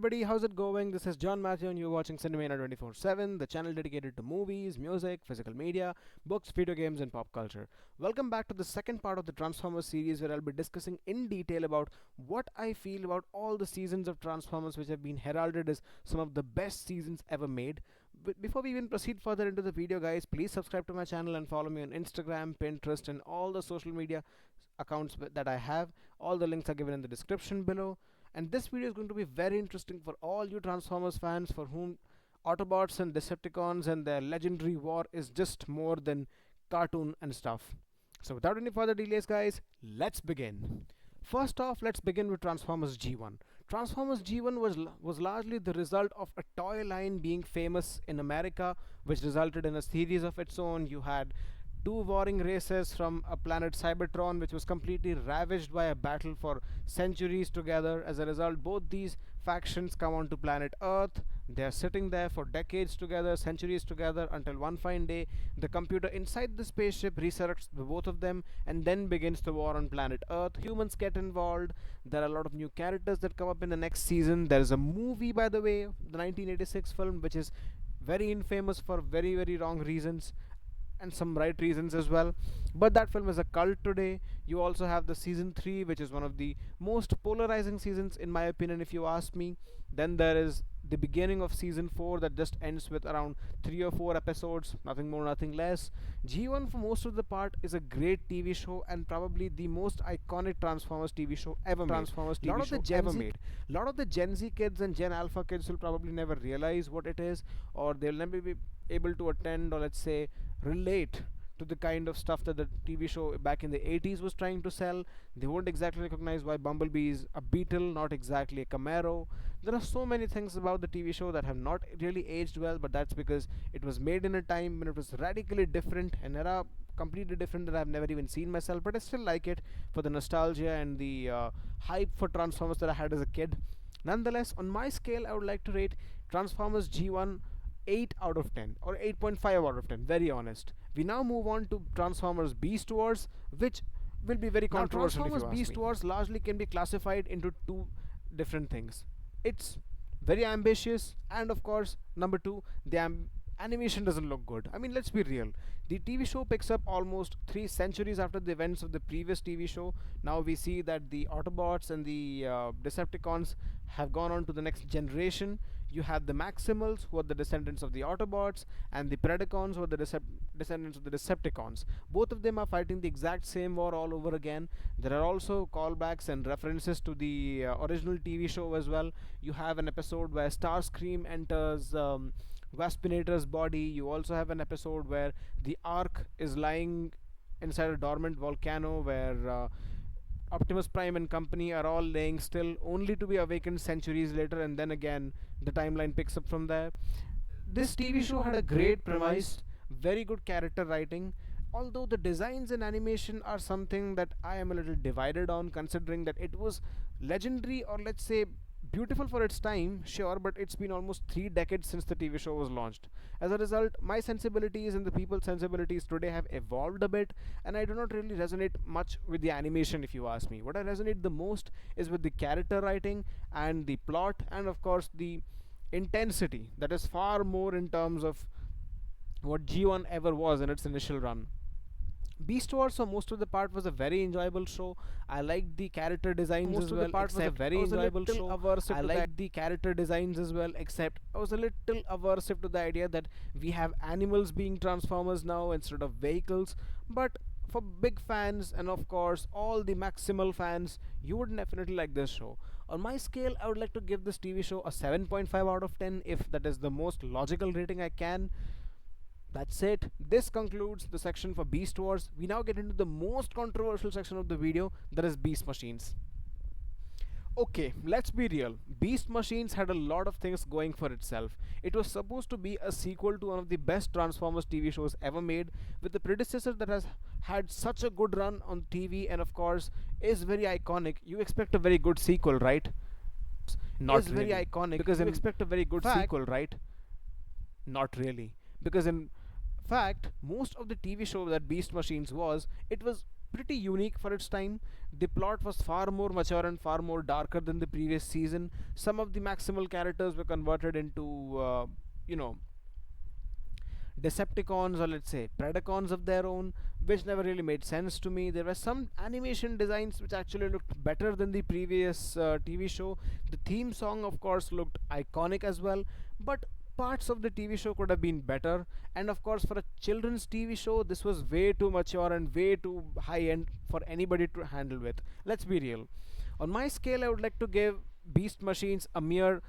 everybody, how's it going? This is John Matthew and you're watching CineMania 24/7, the channel dedicated to movies, music, physical media, books, video games and pop culture. Welcome back to the second part of the Transformers series where I'll be discussing in detail about what I feel about all the seasons of Transformers which have been heralded as some of the best seasons ever made. But before we even proceed further into the video, guys, please subscribe to my channel and follow me on Instagram, Pinterest and all the social media accounts that I have. All the links are given in the description below. And this video is going to be very interesting for all you Transformers fans for whom Autobots and Decepticons and their legendary war is just more than cartoon and stuff. So without any further delays, guys, let's begin. First off, let's begin with Transformers G1. Transformers G1 was largely the result of a toy line being famous in America, which resulted in a series of its own. You had two warring races from a planet Cybertron, which was completely ravaged by a battle for centuries together. As a result, both these factions come onto planet Earth. They are sitting there for decades together, centuries together, until one fine day the computer inside the spaceship resurrects the both of them, and then begins the war on planet Earth. Humans get involved. There are a lot of new characters that come up in the next season. There is a movie, by the way, the 1986 film, which is very infamous for very, very wrong reasons and some right reasons as well, but that film is a cult today. You also have the season 3, which is one of the most polarizing seasons in my opinion, if you ask me. Then there is the beginning of season 4 that just ends with around 3 or 4 episodes, nothing more, nothing less. G1 for most of the part is a great TV show and probably the most iconic Transformers TV show ever made. Lot of the Gen Z kids and Gen Alpha kids will probably never realize what it is, or they'll never be able to attend, or let's say relate to the kind of stuff that the TV show back in the 80s was trying to sell. They won't exactly recognize why Bumblebee is a Beetle, not exactly a Camaro. There are so many things about the TV show that have not really aged well, but that's because it was made in a time when it was radically different, an era completely different that I've never even seen myself, but I still like it for the nostalgia and the hype for Transformers that I had as a kid. Nonetheless, on my scale, I would like to rate Transformers G1 8 out of 10 or 8.5 out of 10, very honest. We now move on to Transformers Beast Wars, which will be very controversial. Transformers Beast Wars largely can be classified into two different things. It's very ambitious, and of course, number two, the animation doesn't look good. I mean, let's be real. The TV show picks up almost 3 centuries after the events of the previous TV show. Now we see that the Autobots and the Decepticons have gone on to the next generation. You have the Maximals, who are the descendants of the Autobots, and the Predacons, who are the descendants of the Decepticons. Both of them are fighting the exact same war all over again. There are also callbacks and references to the original TV show as well. You have an episode where Starscream enters Waspinator's body. You also have an episode where the Ark is lying inside a dormant volcano, where Optimus Prime and company are all laying still, only to be awakened centuries later, and then again the timeline picks up from there. This TV show had a great premise, very good character writing, although the designs and animation are something that I am a little divided on, considering that it was legendary, or let's say beautiful for its time, sure, but it's been almost 3 decades since the TV show was launched. As a result, my sensibilities and the people's sensibilities today have evolved a bit, and I do not really resonate much with the animation, if you ask me. What I resonate the most is with the character writing and the plot, and of course the intensity that is far more in terms of what G1 ever was in its initial run. Beast Wars for most of the part was a very enjoyable show. I liked the character designs as well. I liked the character designs as well, except I was a little aversive to the idea that we have animals being Transformers now instead of vehicles. But for big fans and of course all the Maximal fans, you would definitely like this show. On my scale, I would like to give this TV show a 7.5 out of 10, if that is the most logical rating I can. That's it. This concludes the section for Beast Wars. We now get into the most controversial section of the video, that is Beast Machines. Okay, let's be real. Beast Machines had a lot of things going for itself. It was supposed to be a sequel to one of the best Transformers TV shows ever made, with the predecessor that has had such a good run on TV and of course is very iconic. You expect a very good sequel, right? Not is really. Very iconic because you expect a very good sequel, right? Not really. Because in fact, most of the TV show that Beast Machines was, it was pretty unique for its time. The plot was far more mature and far more darker than the previous season. Some of the maximal characters were converted into, you know, Decepticons, or let's say Predacons of their own, which never really made sense to me. There were some animation designs which actually looked better than the previous TV show. The theme song, of course, looked iconic as well, but parts of the TV show could have been better. And of course, for a children's TV show, this was way too mature and way too high end for anybody to handle with. Let's be real. On my scale, I would like to give Beast Machines a mere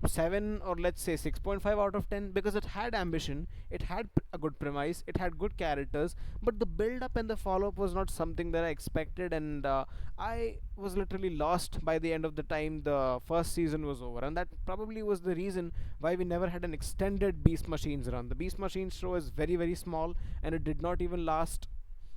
7, or let's say 6.5 out of 10, because it had ambition, it had a good premise, it had good characters, but the build up and the follow up was not something that I expected, and I was literally lost by the end of the time the first season was over, and that probably was the reason why we never had an extended Beast Machines run. The Beast Machines show is very, very small, and it did not even last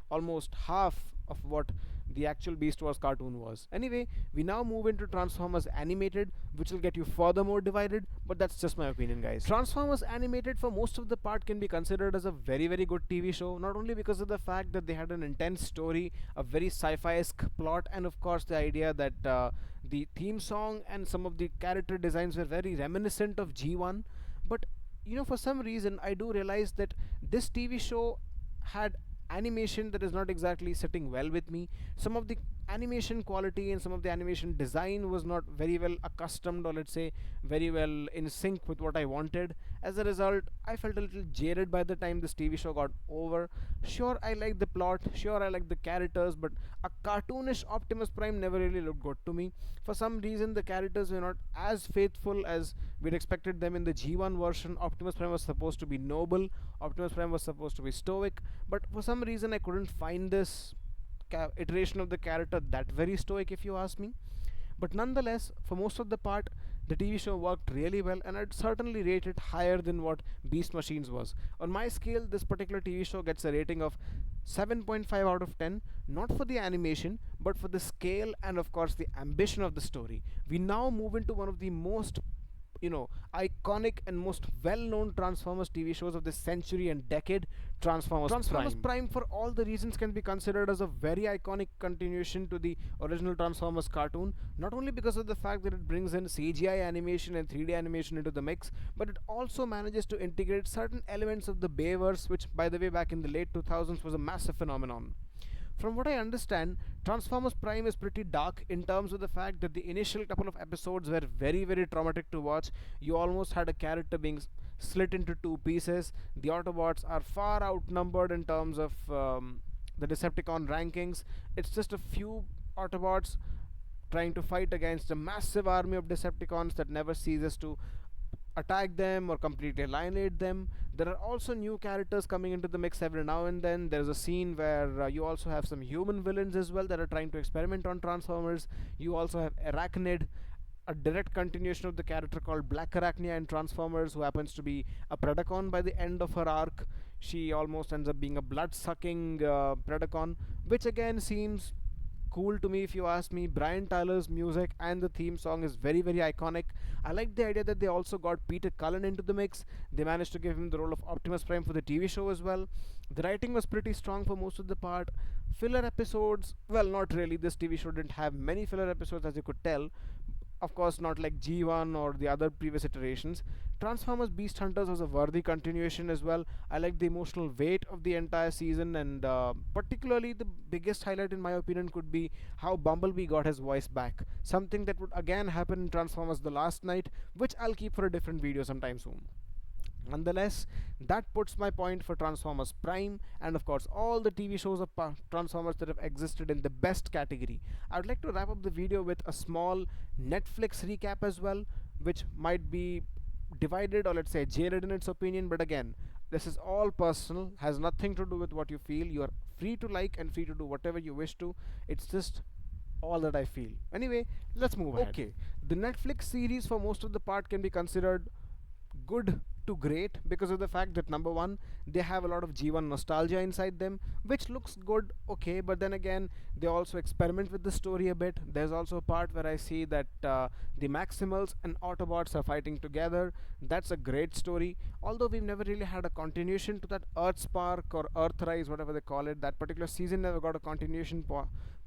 almost half of what the actual Beast Wars cartoon was. Anyway, we now move into Transformers Animated, which will get you furthermore divided, but that's just my opinion, guys. Transformers Animated, for most of the part, can be considered as a very, very good TV show, not only because of the fact that they had an intense story, a very sci fi esque plot, and of course, the idea that the theme song and some of the character designs were very reminiscent of G1, but for some reason, I do realize that this TV show had animation that is not exactly sitting well with me. Some of the animation quality and some of the animation design was not very well accustomed, or let's say very well in sync with what I wanted. As a result, I felt a little jaded by the time this TV show got over. Sure, I like the plot, sure, I like the characters, but a cartoonish Optimus Prime never really looked good to me. For some reason, the characters were not as faithful as we'd expected them in the G1 version. Optimus Prime was supposed to be noble, Optimus Prime was supposed to be stoic, but for some reason, I couldn't find this iteration of the character that very stoic, if you ask me. But nonetheless, for most of the part, the TV show worked really well, and I'd certainly rate it higher than what Beast Machines was. On my scale, this particular TV show gets a rating of 7.5 out of 10, not for the animation, but for the scale and, of course, the ambition of the story. We now move into one of the most iconic and most well-known Transformers TV shows of this century and decade, Transformers Prime, for all the reasons, can be considered as a very iconic continuation to the original Transformers cartoon, not only because of the fact that it brings in CGI animation and 3D animation into the mix, but it also manages to integrate certain elements of the Bayverse, which, by the way, back in the late 2000s was a massive phenomenon. From what I understand, Transformers Prime is pretty dark in terms of the fact that the initial couple of episodes were very, very traumatic to watch. You almost had a character being slit into two pieces. The Autobots are far outnumbered in terms of the Decepticon rankings. It's just a few Autobots trying to fight against a massive army of Decepticons that never ceases to attack them or completely annihilate them. There are also new characters coming into the mix every now and then. There's a scene where you also have some human villains as well that are trying to experiment on Transformers. You also have Arachnid, a direct continuation of the character called Black Arachnia in Transformers, who happens to be a Predacon by the end of her arc. She almost ends up being a blood-sucking Predacon, which again seems cool to me, if you ask me. Brian Tyler's music and the theme song is very, very iconic. I like the idea that they also got Peter Cullen into the mix. They managed to give him the role of Optimus Prime for the TV show as well. The writing was pretty strong for most of the part. Filler episodes, well, not really. This TV show didn't have many filler episodes, as you could tell. Of course, not like G1 or the other previous iterations. Transformers Beast Hunters was a worthy continuation as well. I like the emotional weight of the entire season, and particularly the biggest highlight, in my opinion, could be how Bumblebee got his voice back. Something that would again happen in Transformers The Last Night, which I'll keep for a different video sometime soon. Nonetheless, that puts my point for Transformers Prime and, of course, all the TV shows of Transformers that have existed in the best category. I would like to wrap up the video with a small Netflix recap as well, which might be divided, or let's say jaded in its opinion, but again, this is all personal, has nothing to do with what you feel. You are free to like and free to do whatever you wish to. It's just all that I feel. Anyway, let's move ahead. Okay, the Netflix series for most of the part can be considered good to great because of the fact that number one, they have a lot of G1 nostalgia inside them, which looks good, okay, but then again, they also experiment with the story a bit. There's also a part where I see that the Maximals and Autobots are fighting together. That's a great story. Although we've never really had a continuation to that Earthspark or Earthrise, whatever they call it, that particular season never got a continuation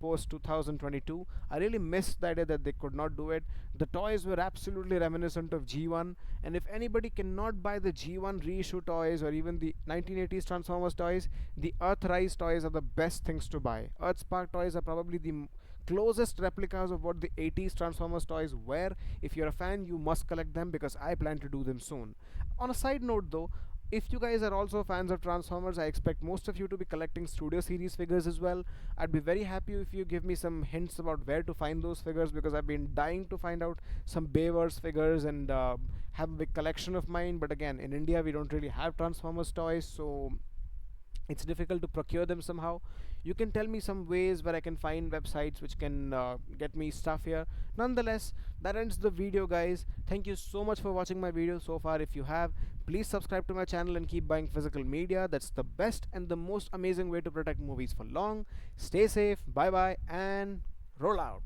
post 2022. I really missed the idea that they could not do it. The toys were absolutely reminiscent of G1, and if anybody cannot buy the G1 reissue toys or even the 1980s Transformers toys, the Earthrise toys are the best things to buy. Earthspark toys are probably the closest replicas of what the 80s Transformers toys were. If you're a fan, you must collect them because I plan to do them soon. On a side note though, if you guys are also fans of Transformers, I expect most of you to be collecting Studio Series figures as well. I'd be very happy if you give me some hints about where to find those figures because I've been dying to find out some Bayverse figures and have a big collection of mine. But again, in India, we don't really have Transformers toys, so it's difficult to procure them somehow. You can tell me some ways where I can find websites which can get me stuff here. Nonetheless, that ends the video, guys. Thank you so much for watching my video so far. If you have, please subscribe to my channel and keep buying physical media. That's the best and the most amazing way to protect movies for long. Stay safe, bye bye, and roll out.